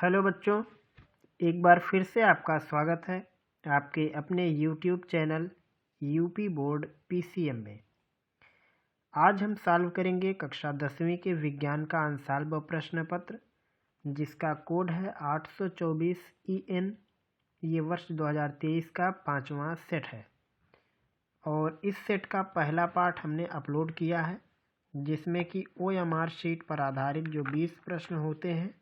Hello बच्चों, एक बार फिर से आपका स्वागत है आपके अपने YouTube channel UP board PCM में। आज हम सॉल्व करेंगे कक्षा 10वीं के विज्ञान का अंशाल्ब प्रश्न पत्र, जिसका कोड है 824 EN। ये वर्ष 2023 का 5वां सेट है और इस सेट का पहला पार्ट हमने अपलोड किया है, जिसमें कि OMR शीट पर आधारित जो 20 प्रश्न होते हैं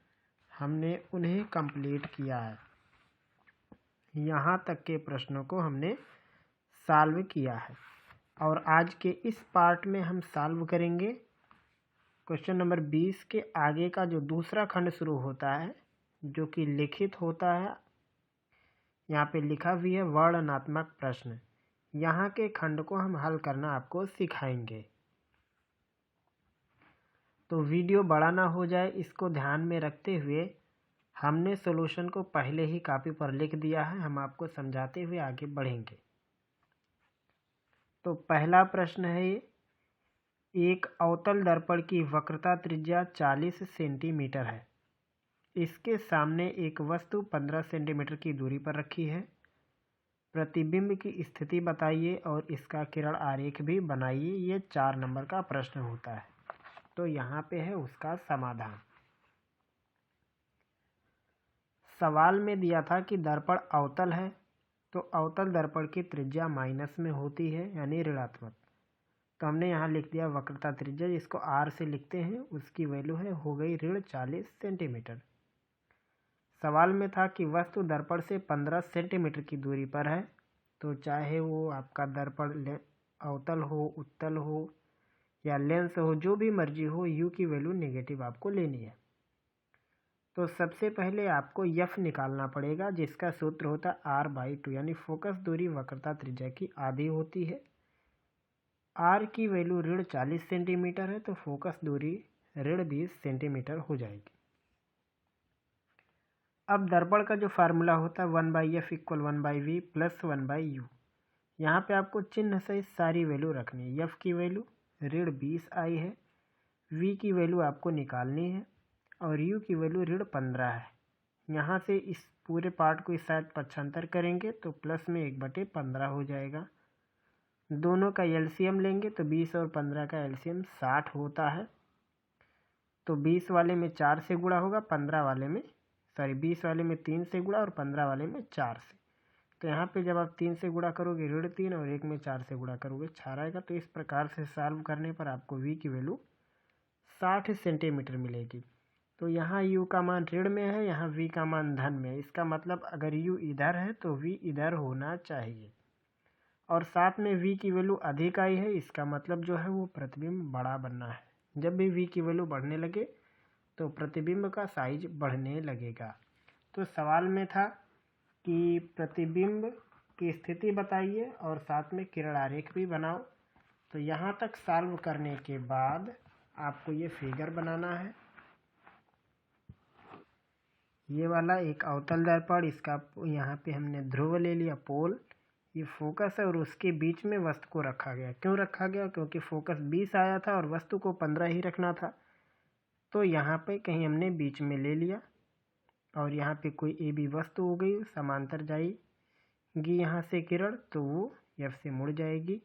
हमने उन्हें कंप्लीट किया है। यहाँ तक के प्रश्नों को हमने सॉल्व किया है और आज के इस पार्ट में हम सॉल्व करेंगे क्वेश्चन नंबर 20 के आगे का जो दूसरा खंड शुरू होता है, जो कि लिखित होता है। यहाँ पे लिखा भी है वर्णनात्मक प्रश्न। यहाँ के खंड को हम हल करना आपको सिखाएंगे। तो वीडियो बड़ा ना हो जाए, इसको ध्यान में रखते हुए हमने सॉल्यूशन को पहले ही कॉपी पर लिख दिया है। हम आपको समझाते हुए आगे बढ़ेंगे। तो पहला प्रश्न है ये, एक अवतल दर्पण की वक्रता त्रिज्या 40 सेंटीमीटर है। इसके सामने एक वस्तु 15 सेंटीमीटर की दूरी पर रखी है। प्रतिबिंब की स्थिति बताइए और इसका किरण आरेख भी बनाइए। ये 4 नंबर का प्रश्न होता है। तो यहाँ पे है उसका समाधान। सवाल में दिया था कि दर्पण अवतल है, तो अवतल दर्पण की त्रिज्या माइनस में होती है, यानी ऋणात्मक। तो हमने यहाँ लिख दिया वक्रता त्रिज्या, जिसको R से लिखते हैं, उसकी वैल्यू है हो गई ऋण 40 सेंटीमीटर। सवाल में था कि वस्तु दर्पण से 15 सेंटीमीटर की दूरी पर है, तो चाहे वो आपका दर्पण अवतल हो, उत्तल हो या लेंस हो, जो भी मर्जी हो, U की वैल्यू नेगेटिव आपको लेनी है। तो सबसे पहले आपको F निकालना पड़ेगा, जिसका सूत्र होता है R/2, यानी फोकस दूरी वक्रता त्रिज्या की आधी होती है। R की वैल्यू ऋण 40 सेंटीमीटर है, तो फोकस दूरी ऋण 20 सेंटीमीटर हो जाएगी। अब दर्पण का जो फार्मूला होता है 1/F = 1/V + 1/U। यहाँ पे आपको चिन्ह सहित सारी वैल्यू रखनी है। F की वैल्यू ऋण 20 आई है, V की वैल्यू आपको निकालनी है और U की वैल्यू ऋण 15 है। यहाँ से इस पूरे पार्ट को इस साइड पक्षांतर करेंगे तो प्लस में 1/15 हो जाएगा। दोनों का एलसीएम लेंगे तो 20 और 15 का एलसीएम 60 होता है। तो 20 वाले में 4 से गुणा होगा, 20 वाले में 3 से गुणा और 15 वाले में 4 से। तो यहाँ पे जब आप 3 से गुणा करोगे ऋण 3 और 1 में 4 से गुणा करोगे 4 आएगा। तो इस प्रकार से सॉल्व करने पर आपको V की वैल्यू 60 सेंटीमीटर मिलेगी। तो यहाँ U का मान ऋण में है, यहाँ V का मान धन में है। इसका मतलब अगर U इधर है तो V इधर होना चाहिए, और साथ में V की वैल्यू अधिक आई है, इसका मतलब जो है वो प्रतिबिंब बड़ा बनना है। जब भी V की वैल्यू बढ़ने लगे तो प्रतिबिंब का साइज बढ़ने लगेगा। तो सवाल में था कि प्रतिबिंब की स्थिति बताइए और साथ में किरण आरेख भी बनाओ। तो यहाँ तक सॉल्व करने के बाद आपको ये फिगर बनाना है। ये वाला एक अवतल दर्पण, इसका यहाँ पे हमने ध्रुव ले लिया, पोल। ये फोकस है और उसके बीच में वस्तु को रखा गया। क्यों रखा गया? क्योंकि फोकस 20 आया था और वस्तु को 15 ही रखना था। तो यहाँ पे कहीं हमने बीच में ले लिया और यहाँ पे कोई AB वस्तु हो गई, समांतर जाएगी यहाँ से किरण, तो वो F से मुड़ जाएगी।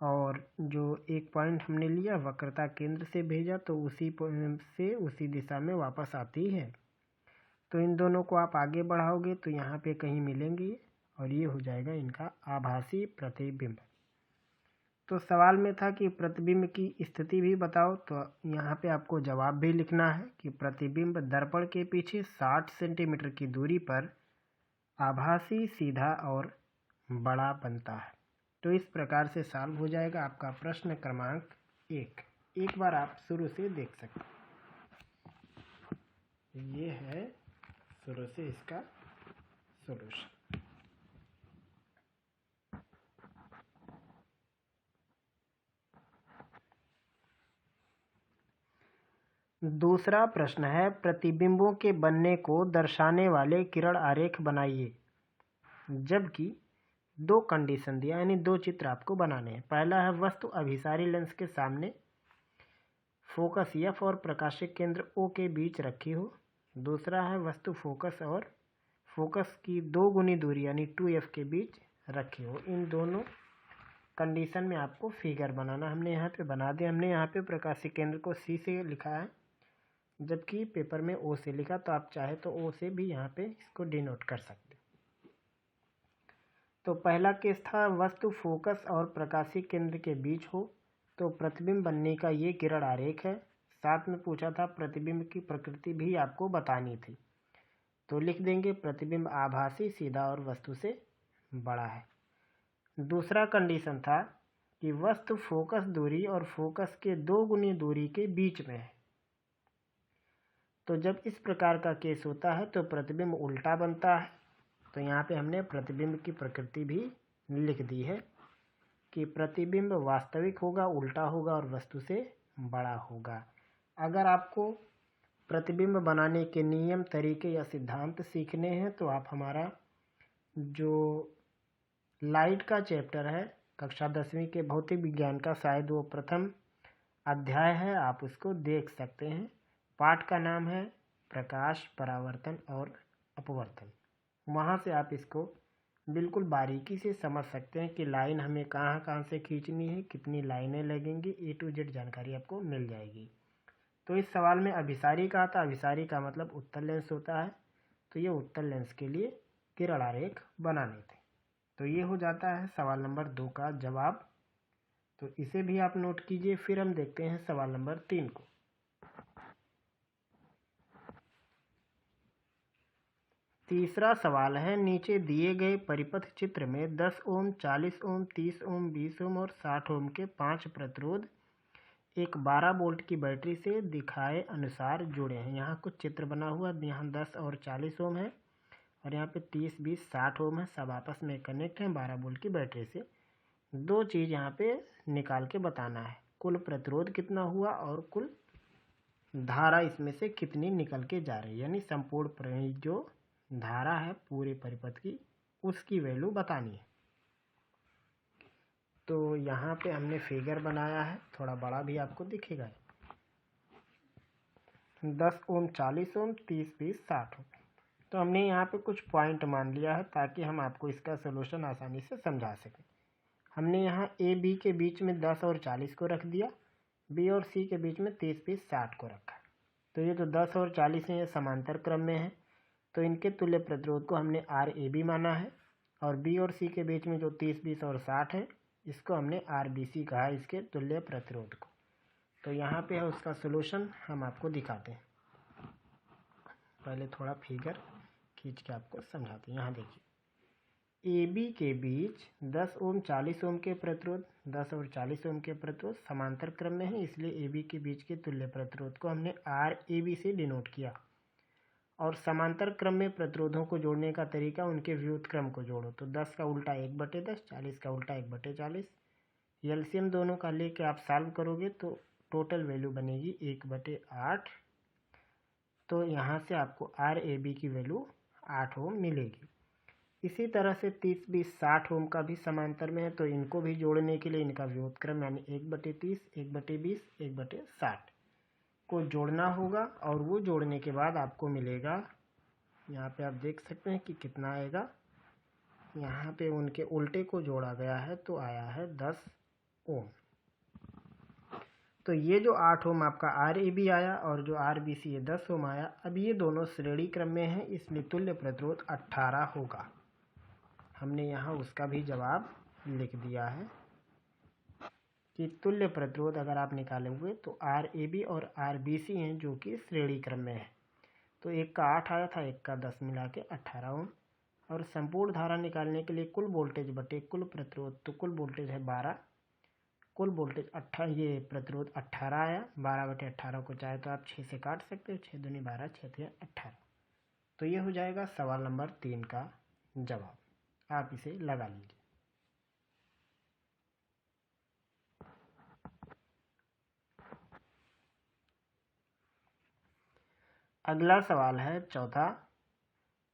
और जो एक पॉइंट हमने लिया वक्रता केंद्र से भेजा, तो उसी पॉइंट से उसी दिशा में वापस आती है। तो इन दोनों को आप आगे बढ़ाओगे तो यहाँ पे कहीं मिलेंगे और ये हो जाएगा इनका आभासी प्रतिबिंब। तो सवाल में था कि प्रतिबिंब की स्थिति भी बताओ। तो यहाँ पे आपको जवाब भी लिखना है कि प्रतिबिंब दर्पण के पीछे 60 सेंटीमीटर की दूरी पर आभासी, सीधा और बड़ा बनता है। तो इस प्रकार से सॉल्व हो जाएगा आपका प्रश्न क्रमांक 1। एक बार आप शुरू से देख सकते हैं। ये है शुरू से इसका सॉल्यूशन। दूसरा प्रश्न है, प्रतिबिंबों के बनने को दर्शाने वाले किरण आरेख बनाइए। जबकि 2 कंडीशन दिया, यानी 2 चित्र आपको बनाने हैं। पहला है वस्तु अभिसारी लेंस के सामने फोकस F और प्रकाशिक केंद्र O के बीच रखी हो, दूसरा है वस्तु फोकस और फोकस की 2 गुनी दूरी यानी 2f के बीच रखी हो। इन दोनों कंडीशन में आपको फिगर बनाना। हमने यहाँ पे बना दिया। हमने यहाँ पे प्रकाशीय केंद्र को C से लिखा है, जबकि पेपर में O से लिखा, तो आप चाहे तो O से भी यहाँ पे इसको डिनोट कर सकते। तो पहला केस था वस्तु फोकस और प्रकाशीय केंद्र के बीच हो तो प्रतिबिंब बनने का ये किरण आरेख है। साथ में पूछा था प्रतिबिंब की प्रकृति भी आपको बतानी थी, तो लिख देंगे प्रतिबिंब आभासी, सीधा और वस्तु से बड़ा है। दूसरा कंडीशन था कि वस्तु फोकस दूरी और फोकस के 2 गुनी दूरी के बीच में है। तो जब इस प्रकार का केस होता है तो प्रतिबिंब उल्टा बनता है। तो यहाँ पे हमने प्रतिबिंब की प्रकृति भी लिख दी है कि प्रतिबिंब वास्तविक होगा, उल्टा होगा और वस्तु से बड़ा होगा। अगर आपको प्रतिबिंब बनाने के नियम, तरीके या सिद्धांत सीखने हैं तो आप हमारा जो लाइट का चैप्टर है कक्षा 10वीं के भौतिक विज्ञान का, शायद वो प्रथम अध्याय है, आप उसको देख सकते हैं। पाठ का नाम है प्रकाश, परावर्तन और अपवर्तन। वहाँ से आप इसको बिल्कुल बारीकी से समझ सकते हैं कि लाइन हमें कहाँ कहाँ से खींचनी है, कितनी लाइनें लगेंगी, A to Z जानकारी आपको मिल जाएगी। तो इस सवाल में अभिसारी कहा था। अभिसारी का मतलब उत्तल लेंस होता है, तो ये उत्तल लेंस के लिए किरण आरेख बनाने थे। तो ये हो जाता है सवाल नंबर 2 का जवाब। तो इसे भी आप नोट कीजिए। फिर हम देखते हैं सवाल नंबर 3 को। तीसरा सवाल है, नीचे दिए गए परिपथ चित्र में 10 ओम, 40 ओम, 30 ओम, 20 ओम और 60 ओम के 5 प्रतिरोध एक 12 वोल्ट की बैटरी से दिखाए अनुसार जुड़े हैं। यहाँ कुछ चित्र बना हुआ, यहाँ 10 और 40 ओम है और यहाँ पे 30, 20, 60 ओम है। सब आपस में कनेक्ट हैं 12 वोल्ट की बैटरी से। 2 चीज़ यहाँ पे निकाल के बताना है, कुल प्रतिरोध कितना हुआ और कुल धारा इसमें से कितनी निकल के जा रही है, यानी संपूर्ण जो धारा है पूरे परिपथ की, उसकी वैल्यू बतानी है। तो यहाँ पे हमने फिगर बनाया है, थोड़ा बड़ा भी आपको दिखेगा। 10 ओम, 40 ओम, 30, 20, 60 ओम। तो हमने यहाँ पे कुछ पॉइंट मान लिया है ताकि हम आपको इसका सोल्यूशन आसानी से समझा सकें। हमने यहाँ A B के बीच में 10 और 40 को रख दिया, B और C के बीच में 30, 20, 60 को रखा। तो ये जो 10 और 40 हैं ये समांतर क्रम में है, तो इनके तुल्य प्रतिरोध को हमने RAB माना है। और B और C के बीच में जो 30, 20 और 60 है इसको हमने RBC कहा है, इसके तुल्य प्रतिरोध को। तो यहाँ पे है उसका सोल्यूशन, हम आपको दिखाते हैं। पहले थोड़ा फिगर खींच के आपको समझाते हैं। यहाँ देखिए, AB के बीच 10 ओम 40 ओम के प्रतिरोध, 10 और 40 ओम के प्रतिरोध समांतर क्रम में है, इसलिए AB के बीच के तुल्य प्रतिरोध को हमने RAB से डिनोट किया। और समांतर क्रम में प्रतिरोधों को जोड़ने का तरीका, उनके व्युत्क्रम को जोड़ो। तो 10 का उल्टा 1/10, 40 का उल्टा 1/40। एलसीएम दोनों का लेके आप सॉल्व करोगे तो टोटल वैल्यू बनेगी 1/8। तो यहाँ से आपको RAB की वैल्यू 8 ओम मिलेगी। इसी तरह से 30, 20, 60 ओम का भी समांतर में है, तो इनको भी जोड़ने के लिए इनका व्युत्क्रम यानी 1/30, 1/20, 1/60 को जोड़ना होगा। और वो जोड़ने के बाद आपको मिलेगा, यहाँ पे आप देख सकते हैं कि कितना आएगा। यहाँ पे उनके उल्टे को जोड़ा गया है तो आया है 10 ओम। तो ये जो 8 ओम आपका RAB आया और जो RBC ये 10 ओम आया। अब ये दोनों श्रेणी क्रम में हैं, इसलिए तुल्य प्रतिरोध 18 होगा। हमने यहाँ उसका भी जवाब लिख दिया है कि तुल्य प्रतिरोध अगर आप निकालेंगे तो RAB और RBC हैं जो कि श्रेणी क्रम में है। तो एक का 8 आया था, एक का 10 मिला के 18 ओम। और संपूर्ण धारा निकालने के लिए कुल वोल्टेज बटे कुल प्रतिरोध, तो कुल वोल्टेज है 12, कुल वोल्टेज 18, ये प्रतिरोध 18 आया। 12/18 को चाहे तो आप 6 से काट सकते हो, 6 दूनी 12, 6 तिया 18। तो ये हो जाएगा सवाल नंबर 3 का जवाब। आप इसे लगा लीजिए। अगला सवाल है चौथा,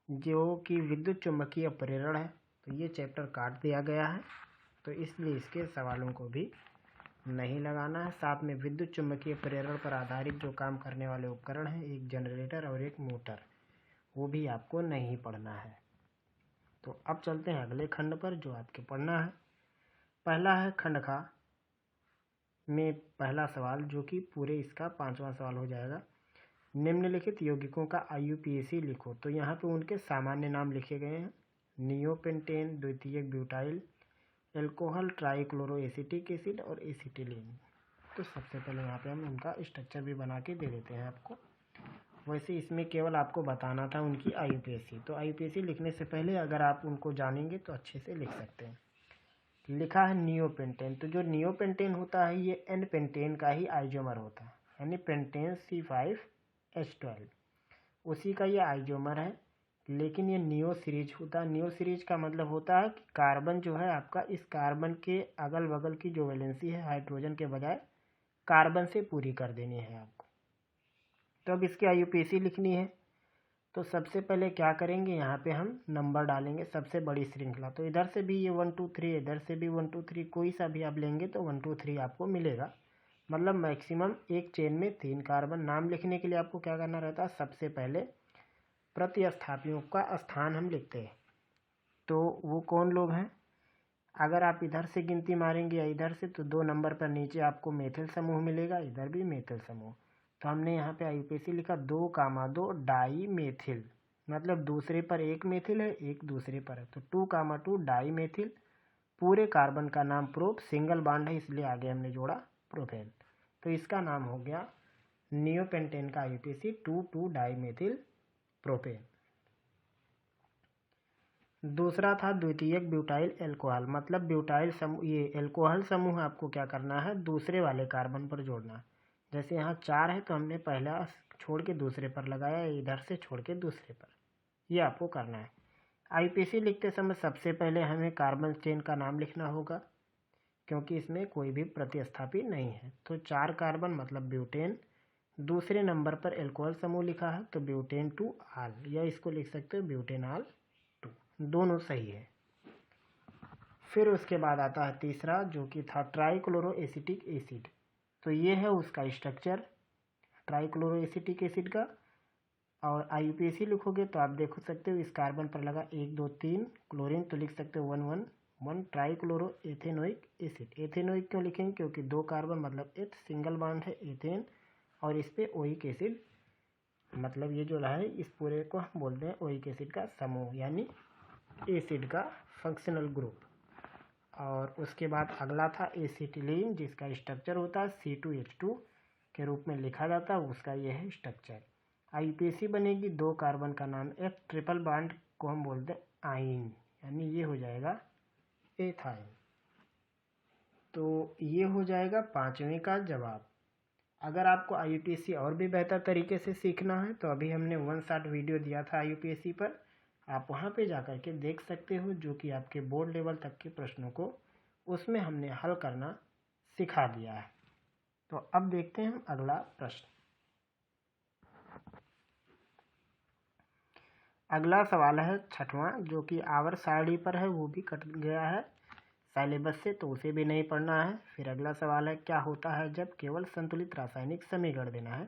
जो कि विद्युत चुम्बकीय प्रेरण है। तो ये चैप्टर काट दिया गया है, तो इसलिए इसके सवालों को भी नहीं लगाना है। साथ में विद्युत चुम्बकीय प्रेरण पर आधारित जो काम करने वाले उपकरण हैं, एक जनरेटर और एक मोटर, वो भी आपको नहीं पढ़ना है। तो अब चलते हैं अगले खंड पर जो आपके पढ़ना है। पहला है खंड खा में पहला सवाल, जो कि पूरे इसका 5वां सवाल हो जाएगा। निम्नलिखित यौगिकों का IUPAC लिखो। तो यहाँ पे उनके सामान्य नाम लिखे गए हैं, नियोपेंटेन, द्वितीयक ब्यूटाइल, एल्कोहल ट्राइक्लोरोएसिटिक एसिड और एसिटिलीन। तो सबसे पहले यहाँ पे हम उनका स्ट्रक्चर भी बना के दे देते हैं आपको। वैसे इसमें केवल आपको बताना था उनकी IUPAC। तो IUPAC लिखने से पहले अगर आप उनको जानेंगे तो अच्छे से लिख सकते हैं। लिखा है नियोपेंटेन। तो जो नियोपेंटेन होता है ये एन पेंटेन का ही आइजोमर होता है, यानी पेंटेन C5H12, उसी का ये आइजोमर है। लेकिन ये नियो सीरीज होता है। नियो सीरीज का मतलब होता है कि कार्बन जो है आपका, इस कार्बन के अगल बगल की जो वैलेंसी है हाइड्रोजन के बजाय कार्बन से पूरी कर देनी है आपको। तो अब इसकी IUPAC लिखनी है। तो सबसे पहले क्या करेंगे, यहाँ पे हम नंबर डालेंगे, सबसे बड़ी श्रृंखला। तो इधर से भी ये 1 2 3, इधर से भी 1 2 3, कोई सा भी आप लेंगे तो 1 2 3 आपको मिलेगा। मतलब मैक्सिमम एक चेन में 3 कार्बन। नाम लिखने के लिए आपको क्या करना रहता है, सबसे पहले प्रतिस्थापियों का स्थान हम लिखते हैं। तो वो कौन लोग हैं, अगर आप इधर से गिनती मारेंगे या इधर से, तो 2 नंबर पर नीचे आपको मेथिल समूह मिलेगा, इधर भी मेथिल समूह। तो हमने यहाँ पे IUPAC लिखा 2,2 डाई मेथिल, मतलब दूसरे पर एक मेथिल है, एक दूसरे पर है, तो 2,2 डाई मेथिल। पूरे कार्बन का नाम प्रोप, सिंगल बॉन्ड है इसलिए आगे हमने जोड़ा प्रोपेन। तो इसका नाम हो गया नियोपेंटेन का IUPAC 2,2 डाई मेथिल प्रोपेन। दूसरा था द्वितीयक ब्यूटाइल एल्कोहल, मतलब ब्यूटाइल समूह, ये एल्कोहल समूह आपको क्या करना है, दूसरे वाले कार्बन पर जोड़ना। जैसे यहाँ 4 है तो हमने पहला छोड़ के दूसरे पर लगाया, इधर से छोड़ के दूसरे पर, ये आपको करना है। IUPAC लिखते समय सबसे पहले हमें कार्बन चेन का नाम लिखना होगा, क्योंकि इसमें कोई भी प्रतिस्थापी नहीं है। तो 4 कार्बन मतलब ब्यूटेन, दूसरे नंबर पर एल्कोहल समूह लिखा है तो ब्यूटेन 2 आल, या इसको लिख सकते हो ब्यूटेनॉल 2, दोनों सही है। फिर उसके बाद आता है तीसरा, जो कि था ट्राइक्लोरोएसिटिक एसिड। तो ये है उसका स्ट्रक्चर ट्राइक्लोरोएसिटिक एसिड का। और IUPAC लिखोगे तो आप देख सकते हो इस कार्बन पर लगा 1 2 3 क्लोरीन, तो लिख सकते हो 1 1 1 ट्राइक्लोरो एथेनोइक एसिड। एथेनोइक क्यों लिखेंगे, क्योंकि 2 कार्बन मतलब एथ, सिंगल बॉन्ड है एथेन, और इस पे ओइक एसिड, मतलब ये जो है इस पूरे को हम बोलते हैं ओइक एसिड का समूह, यानी एसिड का फंक्शनल ग्रुप। और उसके बाद अगला था एसिटिलीन, जिसका स्ट्रक्चर होता है C2H2 के रूप में लिखा जाता है, उसका यह है स्ट्रक्चर। IUPAC बनेगी 2 कार्बन का नाम F, ट्रिपल बॉन्ड को हम बोलते हैं आइन, यानी ये हो जाएगा एथाइन। तो ये हो जाएगा 5वें का जवाब। अगर आपको IUPAC और भी बेहतर तरीके से सीखना है तो अभी हमने 1 शॉट वीडियो दिया था IUPAC पर, आप वहाँ पे जाकर के देख सकते हो, जो कि आपके बोर्ड लेवल तक के प्रश्नों को उसमें हमने हल करना सिखा दिया है। तो अब देखते हैं हम अगला प्रश्न। अगला सवाल है 6वां, जो कि आवर सारणी पर है, वो भी कट गया है सिलेबस से, तो उसे भी नहीं पढ़ना है। फिर अगला सवाल है क्या होता है जब केवल संतुलित रासायनिक समीकरण देना है।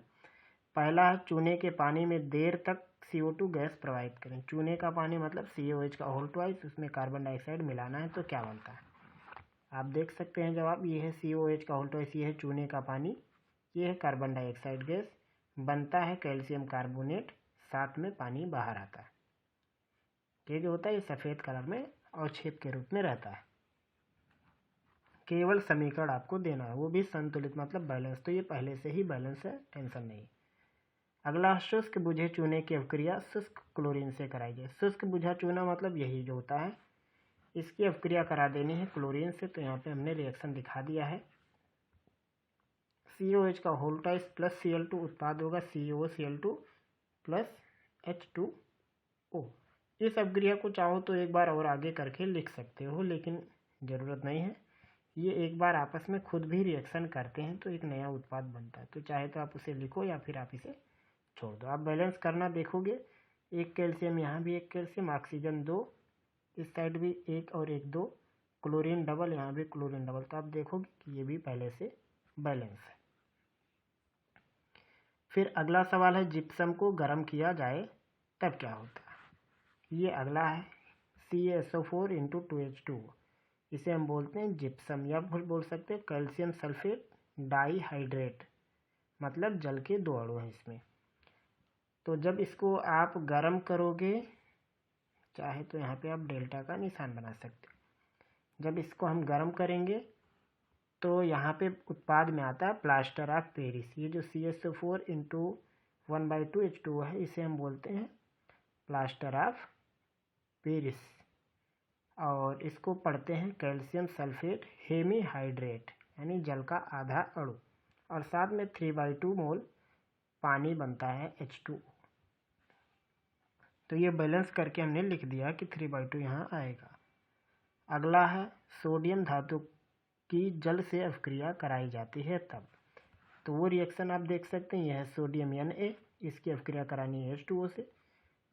पहला है चूने के पानी में देर तक CO2 गैस प्रवाहित करें। चूने का पानी मतलब CaOH का होल ट्वाइस, उसमें कार्बन डाइऑक्साइड मिलाना है तो क्या बनता है। आप देख सकते हैं जवाब, ये है CaOH का होल ट्वाइस, ये है चूने का पानी, ये है कार्बन डाइऑक्साइड गैस, बनता है कैल्शियम कार्बोनेट, साथ में पानी बाहर आता है। ये जो होता है ये सफ़ेद कलर में अवक्षेप के रूप में रहता है। केवल समीकरण आपको देना है, वो भी संतुलित मतलब बैलेंस, तो ये पहले से ही बैलेंस है, टेंशन नहीं। अगला शुष्क बुझे चूने की अवक्रिया शुष्क क्लोरीन से कराई जाए। शुष्क बुझा चूना मतलब यही जो होता है, इसकी अवक्रिया करा देनी है क्लोरीन से। तो यहाँ पे हमने रिएक्शन दिखा दिया है। CaOH का होल ट्वाइस प्लस Cl2 उत्पाद होगा CaOCl2 प्लस H2O। इस अवक्रिया को चाहो तो एक बार और आगे करके लिख सकते हो, लेकिन ज़रूरत नहीं है। ये एक बार आपस में खुद भी रिएक्शन करते हैं तो एक नया उत्पाद बनता है, तो चाहे तो आप उसे लिखो या फिर आप इसे छोड़ दो। आप बैलेंस करना देखोगे, एक कैल्शियम यहाँ भी एक कैल्शियम, ऑक्सीजन 2, इस साइड भी 1 और 1 2, क्लोरीन डबल, यहाँ भी क्लोरीन डबल, तो आप देखोगे कि ये भी पहले से बैलेंस है। फिर अगला सवाल है जिप्सम को गर्म किया जाए तब क्या होता है। ये अगला है CaSO4 इंटू 2H2, इसे हम बोलते हैं जिप्सम, या फिर बोल सकते हैं कैल्शियम सल्फेट डाईहाइड्रेट, मतलब जल के 2 अणु हैं इसमें। तो जब इसको आप गर्म करोगे, चाहे तो यहाँ पे आप डेल्टा का निशान बना सकते हो, जब इसको हम गर्म करेंगे तो यहाँ पे उत्पाद में आता है प्लास्टर ऑफ पेरिस। ये जो CaSO4 इंटू 1/2H2 है, इसे हम बोलते हैं प्लास्टर ऑफ पेरिस, और इसको पढ़ते हैं कैल्शियम सल्फेट हेमीहाइड्रेट, यानी जल का आधा अणु, और साथ में 3/2 मोल पानी बनता है H2O। तो ये बैलेंस करके हमने लिख दिया कि 3/2 यहाँ आएगा। अगला है सोडियम धातु की जल से अभिक्रिया कराई जाती है तब, तो वो रिएक्शन आप देख सकते हैं, यह है सोडियम Na, इसकी अभिक्रिया करानी है H2O से,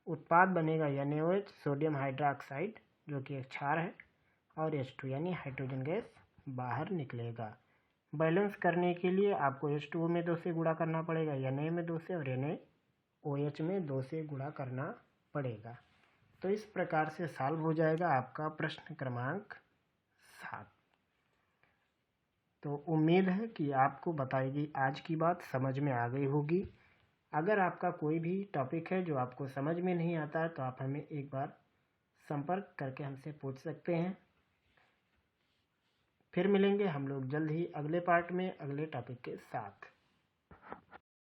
उत्पाद बनेगा NaOH सोडियम हाइड्रोक्साइड जो कि एक क्षार है, और H2 यानी हाइड्रोजन गैस बाहर निकलेगा। बैलेंस करने के लिए आपको H2O में 2 से गुणा करना पड़ेगा, Na में 2 से, और NaOH में 2 से गुणा करना पड़ेगा। तो इस प्रकार से सॉल्व हो जाएगा आपका प्रश्न क्रमांक 7। तो उम्मीद है कि आपको बताई गई आज की बात समझ में आ गई होगी। अगर आपका कोई भी टॉपिक है जो आपको समझ में नहीं आता है तो आप हमें एक बार संपर्क करके हमसे पूछ सकते हैं। फिर मिलेंगे हम लोग जल्द ही अगले पार्ट में अगले टॉपिक के साथ।